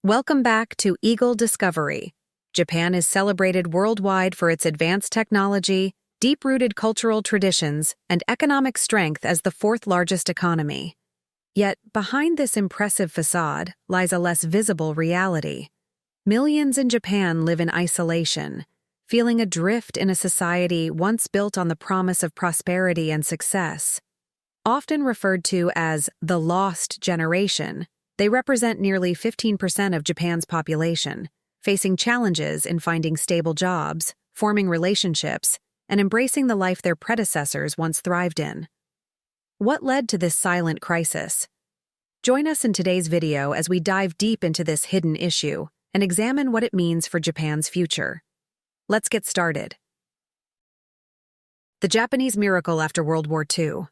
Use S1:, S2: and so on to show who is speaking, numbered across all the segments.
S1: Welcome back to Eagle Discovery. Japan is celebrated worldwide for its advanced technology, deep-rooted cultural traditions, and economic strength as the fourth-largest economy. Yet, behind this impressive facade lies a less visible reality. Millions in Japan live in isolation, feeling adrift in a society once built on the promise of prosperity and success. Often referred to as the lost generation, they represent nearly 15% of Japan's population, facing challenges in finding stable jobs, forming relationships, and embracing the life their predecessors once thrived in. What led to this silent crisis? Join us in today's video as we dive deep into this hidden issue and examine what it means for Japan's future. Let's get started. The Japanese miracle after World War II.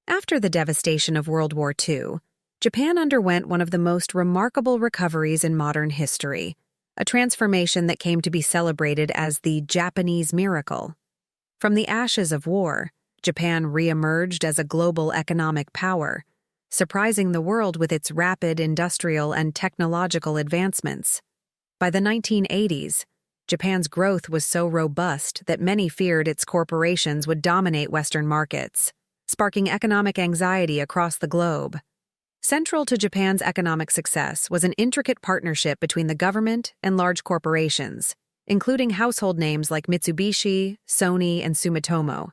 S1: After the devastation of World War II, Japan underwent one of the most remarkable recoveries in modern history, a transformation that came to be celebrated as the Japanese miracle. From the ashes of war, Japan re-emerged as a global economic power, surprising the world with its rapid industrial and technological advancements. By the 1980s, Japan's growth was so robust that many feared its corporations would dominate Western markets, sparking economic anxiety across the globe. Central to Japan's economic success was an intricate partnership between the government and large corporations, including household names like Mitsubishi, Sony, and Sumitomo.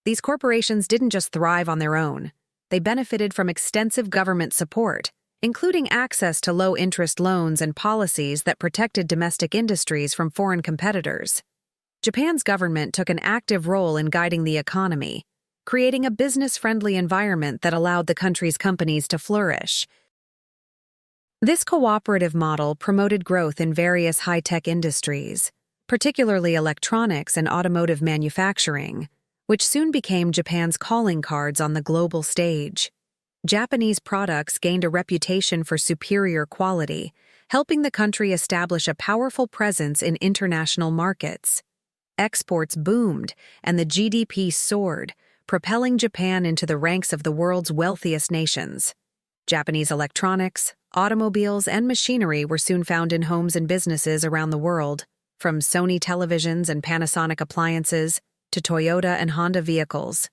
S1: These corporations didn't just thrive on their own. They benefited from extensive government support, including access to low-interest loans and policies that protected domestic industries from foreign competitors. Japan's government took an active role in guiding the economy, creating a business-friendly environment that allowed the country's companies to flourish. This cooperative model promoted growth in various high-tech industries, particularly electronics and automotive manufacturing, which soon became Japan's calling cards on the global stage. Japanese products gained a reputation for superior quality, helping the country establish a powerful presence in international markets. Exports boomed, and the GDP soared, propelling Japan into the ranks of the world's wealthiest nations. Japanese electronics, automobiles, and machinery were soon found in homes and businesses around the world, from Sony televisions and Panasonic appliances to Toyota and Honda vehicles.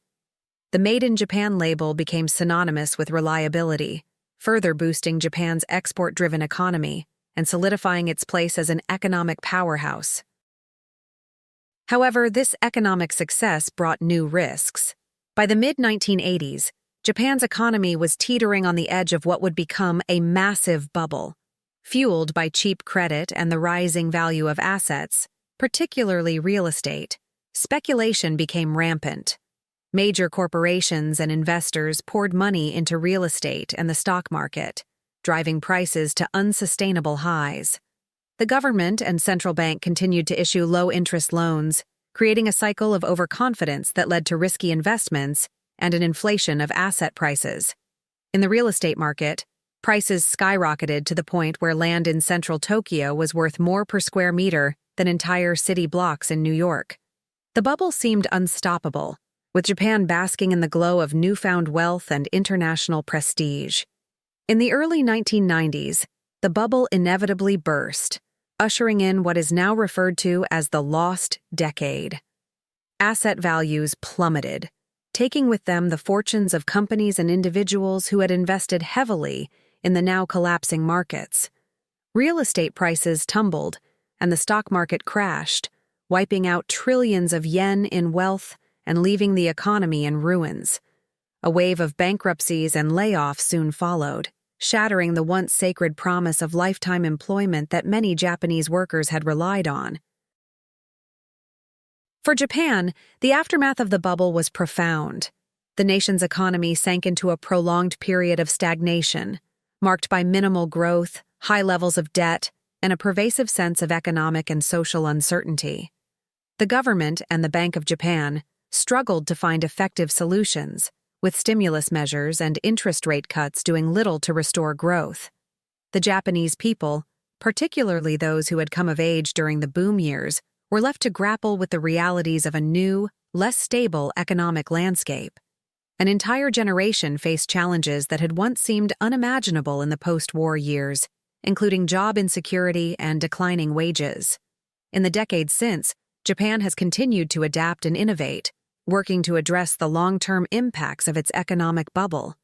S1: The Made in Japan label became synonymous with reliability, further boosting Japan's export-driven economy and solidifying its place as an economic powerhouse. However, this economic success brought new risks. By the mid-1980s, Japan's economy was teetering on the edge of what would become a massive bubble. Fueled by cheap credit and the rising value of assets, particularly real estate, speculation became rampant. Major corporations and investors poured money into real estate and the stock market, driving prices to unsustainable highs. The government and central bank continued to issue low-interest loans, creating a cycle of overconfidence that led to risky investments and an inflation of asset prices. In the real estate market, prices skyrocketed to the point where land in central Tokyo was worth more per square meter than entire city blocks in New York. The bubble seemed unstoppable, with Japan basking in the glow of newfound wealth and international prestige. In the early 1990s, the bubble inevitably burst, ushering in what is now referred to as the lost decade. Asset values plummeted, taking with them the fortunes of companies and individuals who had invested heavily in the now collapsing markets. Real estate prices tumbled, and the stock market crashed, wiping out trillions of yen in wealth and leaving the economy in ruins. A wave of bankruptcies and layoffs soon followed, shattering the once sacred promise of lifetime employment that many Japanese workers had relied on. For Japan, the aftermath of the bubble was profound. The nation's economy sank into a prolonged period of stagnation, marked by minimal growth, high levels of debt, and a pervasive sense of economic and social uncertainty. The government and the Bank of Japan struggled to find effective solutions, with stimulus measures and interest rate cuts doing little to restore growth. The Japanese people, particularly those who had come of age during the boom years, were left to grapple with the realities of a new, less stable economic landscape. An entire generation faced challenges that had once seemed unimaginable in the post-war years, including job insecurity and declining wages. In the decades since, Japan has continued to adapt and innovate, working to address the long-term impacts of its economic bubble.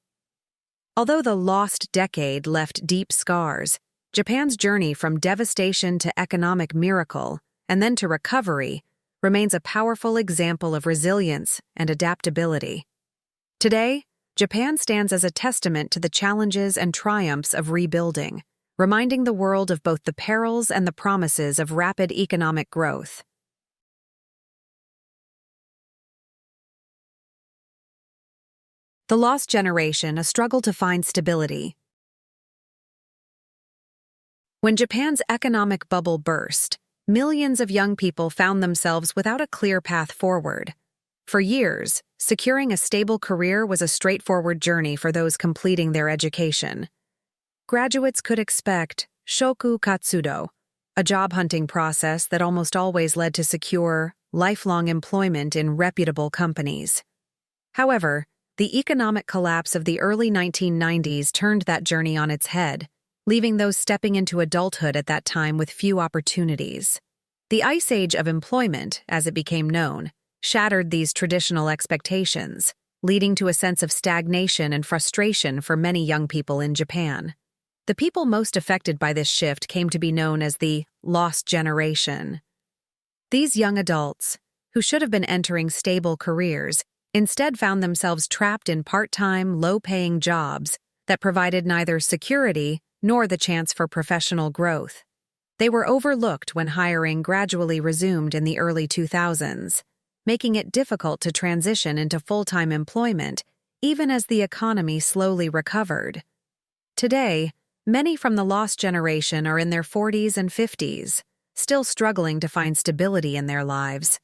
S1: Although the lost decade left deep scars, Japan's journey from devastation to economic miracle, and then to recovery, remains a powerful example of resilience and adaptability. Today, Japan stands as a testament to the challenges and triumphs of rebuilding, reminding the world of both the perils and the promises of rapid economic growth. The Lost Generation, a struggle to find stability. When Japan's economic bubble burst, millions of young people found themselves without a clear path forward. For years, securing a stable career was a straightforward journey for those completing their education. Graduates could expect shoku katsudo, a job-hunting process that almost always led to secure, lifelong employment in reputable companies. However, the economic collapse of the early 1990s turned that journey on its head, leaving those stepping into adulthood at that time with few opportunities. The Ice Age of employment, as it became known, shattered these traditional expectations, leading to a sense of stagnation and frustration for many young people in Japan. The people most affected by this shift came to be known as the Lost Generation. These young adults, who should have been entering stable careers, instead found themselves trapped in part-time, low-paying jobs that provided neither security nor the chance for professional growth. They were overlooked when hiring gradually resumed in the early 2000s, making it difficult to transition into full-time employment even as the economy slowly recovered. Today, many from the Lost Generation are in their 40s and 50s, still struggling to find stability in their lives.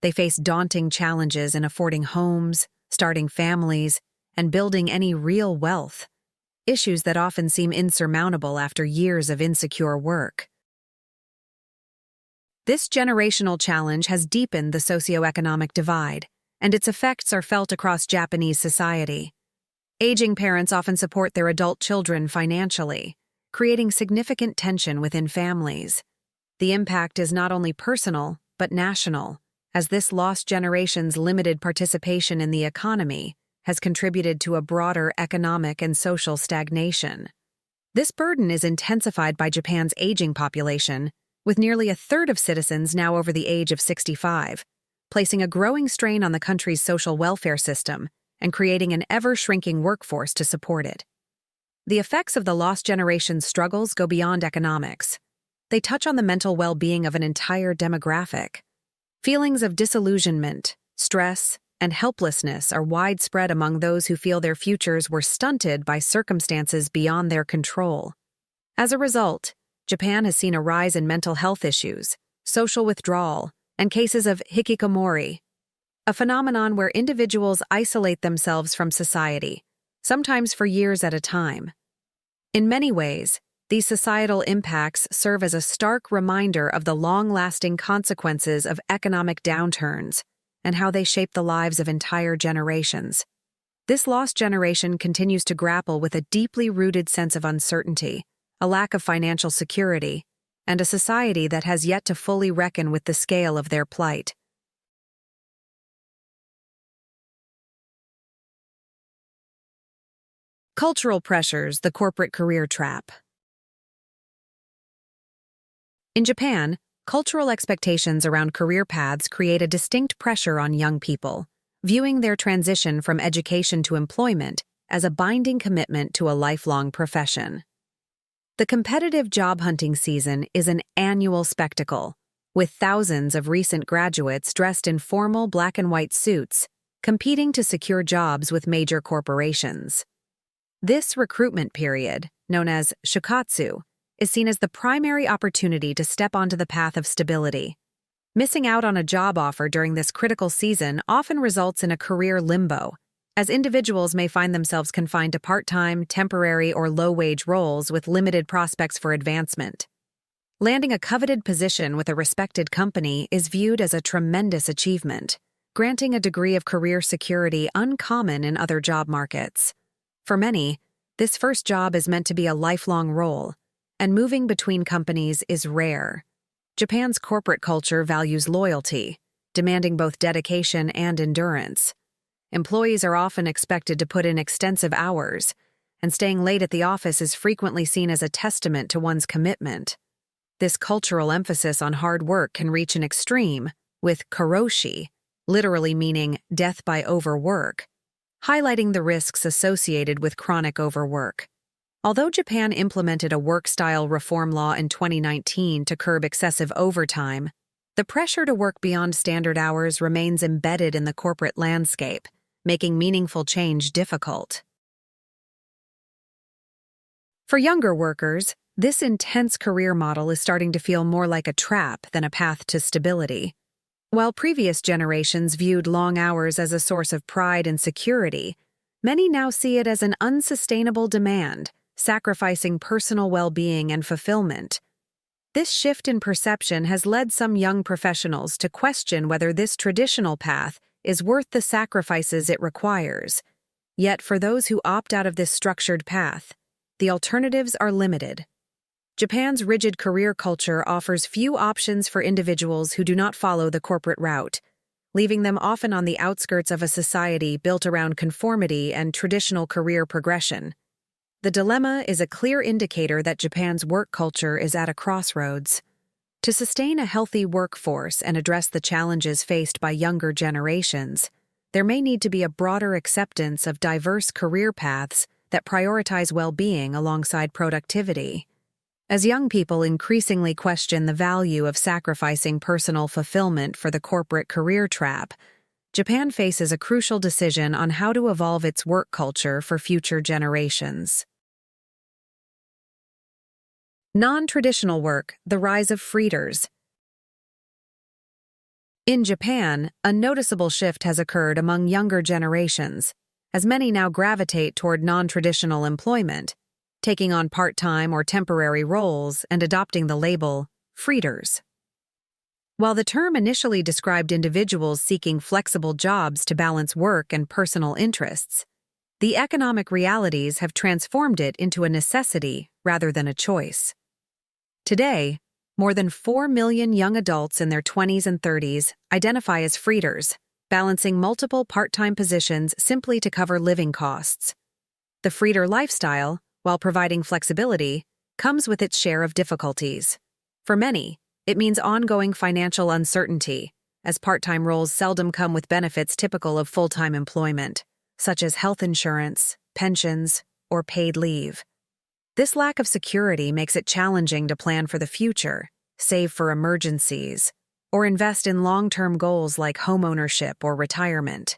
S1: They face daunting challenges in affording homes, starting families, and building any real wealth, issues that often seem insurmountable after years of insecure work. This generational challenge has deepened the socioeconomic divide, and its effects are felt across Japanese society. Aging parents often support their adult children financially, creating significant tension within families. The impact is not only personal, but national, as this lost generation's limited participation in the economy has contributed to a broader economic and social stagnation. This burden is intensified by Japan's aging population, with nearly a third of citizens now over the age of 65, placing a growing strain on the country's social welfare system and creating an ever-shrinking workforce to support it. The effects of the lost generation's struggles go beyond economics. They touch on the mental well-being of an entire demographic. Feelings of disillusionment, stress, and helplessness are widespread among those who feel their futures were stunted by circumstances beyond their control. As a result, Japan has seen a rise in mental health issues, social withdrawal, and cases of hikikomori, a phenomenon where individuals isolate themselves from society, sometimes for years at a time. In many ways, these societal impacts serve as a stark reminder of the long-lasting consequences of economic downturns and how they shape the lives of entire generations. This lost generation continues to grapple with a deeply rooted sense of uncertainty, a lack of financial security, and a society that has yet to fully reckon with the scale of their plight. Cultural pressures, the corporate career trap. In Japan, cultural expectations around career paths create a distinct pressure on young people, viewing their transition from education to employment as a binding commitment to a lifelong profession. The competitive job hunting season is an annual spectacle, with thousands of recent graduates dressed in formal black and white suits, competing to secure jobs with major corporations. This recruitment period, known as shukatsu, is seen as the primary opportunity to step onto the path of stability. Missing out on a job offer during this critical season often results in a career limbo, as individuals may find themselves confined to part-time, temporary, or low-wage roles with limited prospects for advancement. Landing a coveted position with a respected company is viewed as a tremendous achievement, granting a degree of career security uncommon in other job markets. For many, this first job is meant to be a lifelong role, and moving between companies is rare. Japan's corporate culture values loyalty, demanding both dedication and endurance. Employees are often expected to put in extensive hours, and staying late at the office is frequently seen as a testament to one's commitment. This cultural emphasis on hard work can reach an extreme, with karoshi, literally meaning death by overwork, highlighting the risks associated with chronic overwork. Although Japan implemented a work-style reform law in 2019 to curb excessive overtime, the pressure to work beyond standard hours remains embedded in the corporate landscape, making meaningful change difficult. For younger workers, this intense career model is starting to feel more like a trap than a path to stability. While previous generations viewed long hours as a source of pride and security, many now see it as an unsustainable demand, sacrificing personal well-being and fulfillment. This shift in perception has led some young professionals to question whether this traditional path is worth the sacrifices it requires. Yet for those who opt out of this structured path, the alternatives are limited. Japan's rigid career culture offers few options for individuals who do not follow the corporate route, leaving them often on the outskirts of a society built around conformity and traditional career progression. The dilemma is a clear indicator that Japan's work culture is at a crossroads. To sustain a healthy workforce and address the challenges faced by younger generations, there may need to be a broader acceptance of diverse career paths that prioritize well-being alongside productivity. As young people increasingly question the value of sacrificing personal fulfillment for the corporate career trap, Japan faces a crucial decision on how to evolve its work culture for future generations. Non-traditional work, the rise of friters. In Japan, a noticeable shift has occurred among younger generations, as many now gravitate toward non-traditional employment, taking on part-time or temporary roles and adopting the label friters. While the term initially described individuals seeking flexible jobs to balance work and personal interests, the economic realities have transformed it into a necessity rather than a choice. Today, more than 4 million young adults in their 20s and 30s identify as friters, balancing multiple part-time positions simply to cover living costs. The friter lifestyle, while providing flexibility, comes with its share of difficulties. For many, it means ongoing financial uncertainty, as part-time roles seldom come with benefits typical of full-time employment, such as health insurance, pensions, or paid leave. This lack of security makes it challenging to plan for the future, save for emergencies, or invest in long-term goals like homeownership or retirement.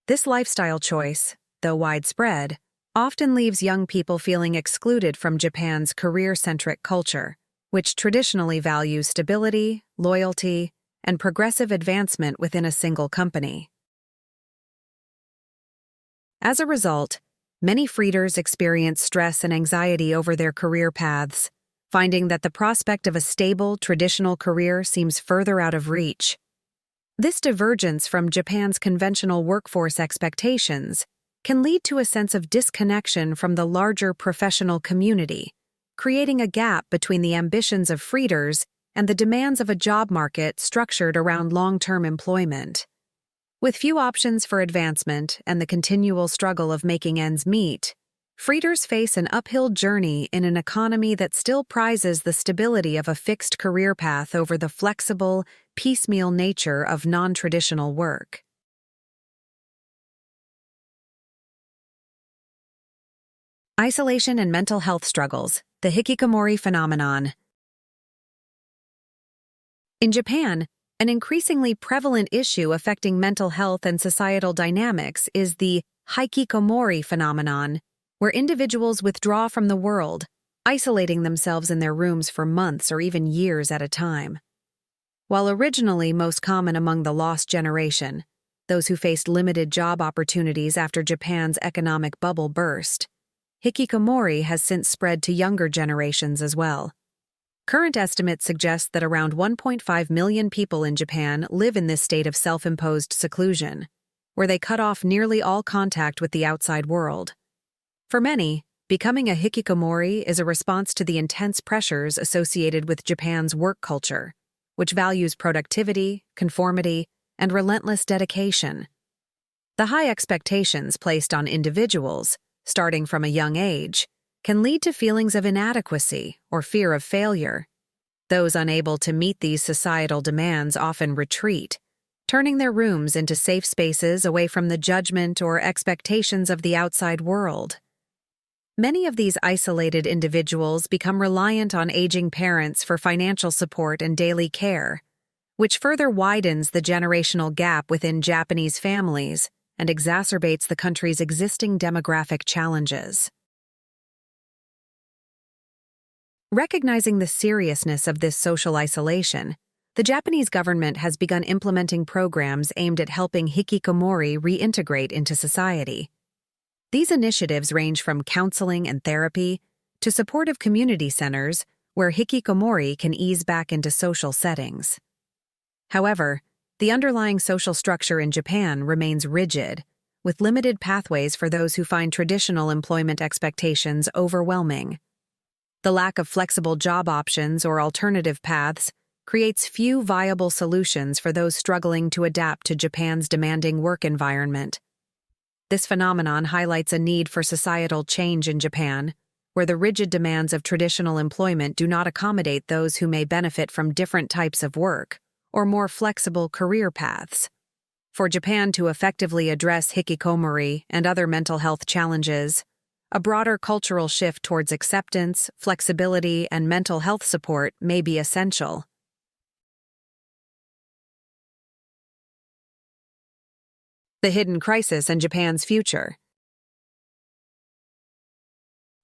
S1: This lifestyle choice, though widespread, often leaves young people feeling excluded from Japan's career-centric culture, which traditionally values stability, loyalty, and progressive advancement within a single company. As a result, many friters experience stress and anxiety over their career paths, finding that the prospect of a stable, traditional career seems further out of reach. This divergence from Japan's conventional workforce expectations can lead to a sense of disconnection from the larger professional community, creating a gap between the ambitions of friters and the demands of a job market structured around long-term employment. With few options for advancement and the continual struggle of making ends meet, friters face an uphill journey in an economy that still prizes the stability of a fixed career path over the flexible, piecemeal nature of non-traditional work. Isolation and mental health struggles, the hikikomori phenomenon. In Japan, an increasingly prevalent issue affecting mental health and societal dynamics is the hikikomori phenomenon, where individuals withdraw from the world, isolating themselves in their rooms for months or even years at a time. While originally most common among the lost generation, those who faced limited job opportunities after Japan's economic bubble burst, hikikomori has since spread to younger generations as well. Current estimates suggest that around 1.5 million people in Japan live in this state of self-imposed seclusion, where they cut off nearly all contact with the outside world. For many, Becoming a hikikomori is a response to the intense pressures associated with Japan's work culture, which values productivity, conformity, and relentless dedication. The high expectations placed on individuals, starting from a young age, can lead to feelings of inadequacy or fear of failure. Those unable to meet these societal demands often retreat, turning their rooms into safe spaces away from the judgment or expectations of the outside world. Many of these isolated individuals become reliant on aging parents for financial support and daily care, which further widens the generational gap within Japanese families and exacerbates the country's existing demographic challenges. Recognizing the seriousness of this social isolation, the Japanese government has begun implementing programs aimed at helping hikikomori reintegrate into society. These initiatives range from counseling and therapy to supportive community centers where hikikomori can ease back into social settings. However, the underlying social structure in Japan remains rigid, with limited pathways for those who find traditional employment expectations overwhelming. The lack of flexible job options or alternative paths creates few viable solutions for those struggling to adapt to Japan's demanding work environment. This phenomenon highlights a need for societal change in Japan, where the rigid demands of traditional employment do not accommodate those who may benefit from different types of work or more flexible career paths. For Japan to effectively address hikikomori and other mental health challenges, a broader cultural shift towards acceptance, flexibility, and mental health support may be essential. The hidden crisis and Japan's future.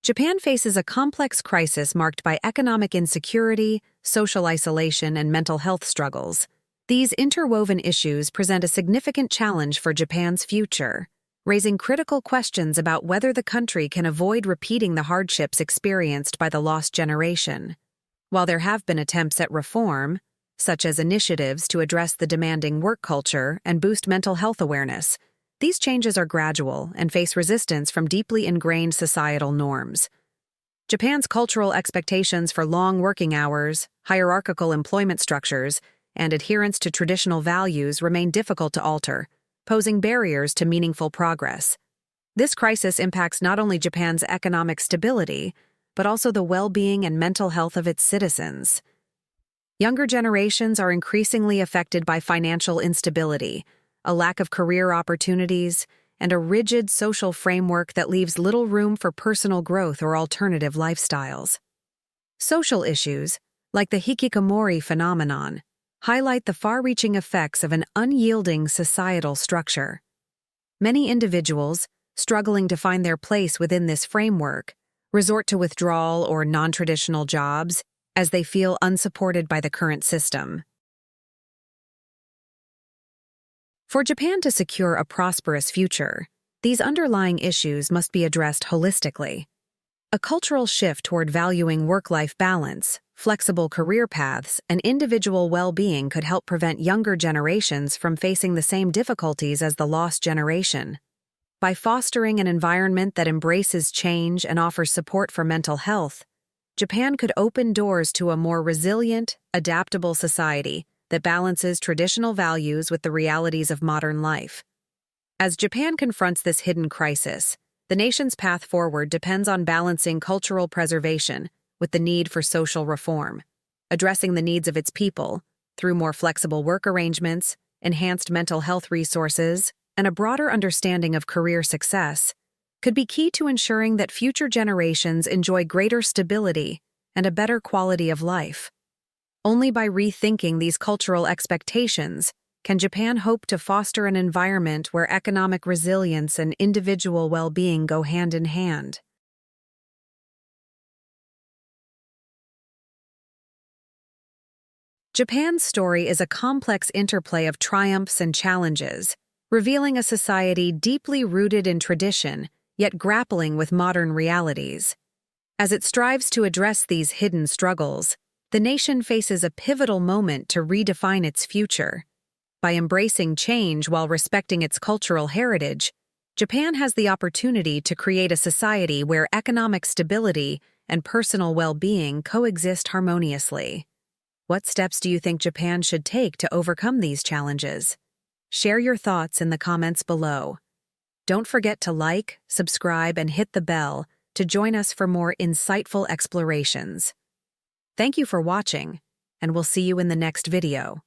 S1: Japan faces a complex crisis marked by economic insecurity, social isolation, and mental health struggles. These interwoven issues present a significant challenge for Japan's future, raising critical questions about whether the country can avoid repeating the hardships experienced by the lost generation. While there have been attempts at reform, such as initiatives to address the demanding work culture and boost mental health awareness, these changes are gradual and face resistance from deeply ingrained societal norms. Japan's cultural expectations for long working hours, hierarchical employment structures, and adherence to traditional values remain difficult to alter, posing barriers to meaningful progress. This crisis impacts not only Japan's economic stability, but also the well-being and mental health of its citizens. Younger generations are increasingly affected by financial instability, a lack of career opportunities, and a rigid social framework that leaves little room for personal growth or alternative lifestyles. Social issues, like the hikikomori phenomenon, highlight the far-reaching effects of an unyielding societal structure. Many individuals, struggling to find their place within this framework, resort to withdrawal or non-traditional jobs as they feel unsupported by the current system. For Japan to secure a prosperous future, these underlying issues must be addressed holistically. A cultural shift toward valuing work-life balance, flexible career paths, and individual well-being could help prevent younger generations from facing the same difficulties as the lost generation. By fostering an environment that embraces change and offers support for mental health, Japan could open doors to a more resilient, adaptable society that balances traditional values with the realities of modern life. As Japan confronts this hidden crisis, the nation's path forward depends on balancing cultural preservation with the need for social reform, addressing the needs of its people through more flexible work arrangements, enhanced mental health resources, and a broader understanding of career success, could be key to ensuring that future generations enjoy greater stability and a better quality of life. Only by rethinking these cultural expectations can Japan hope to foster an environment where economic resilience and individual well-being go hand in hand. Japan's story is a complex interplay of triumphs and challenges, revealing a society deeply rooted in tradition, yet grappling with modern realities. As it strives to address these hidden struggles, the nation faces a pivotal moment to redefine its future. By embracing change while respecting its cultural heritage, Japan has the opportunity to create a society where economic stability and personal well-being coexist harmoniously. What steps do you think Japan should take to overcome these challenges? Share your thoughts in the comments below. Don't forget to like, subscribe, and hit the bell to join us for more insightful explorations. Thank you for watching, and we'll see you in the next video.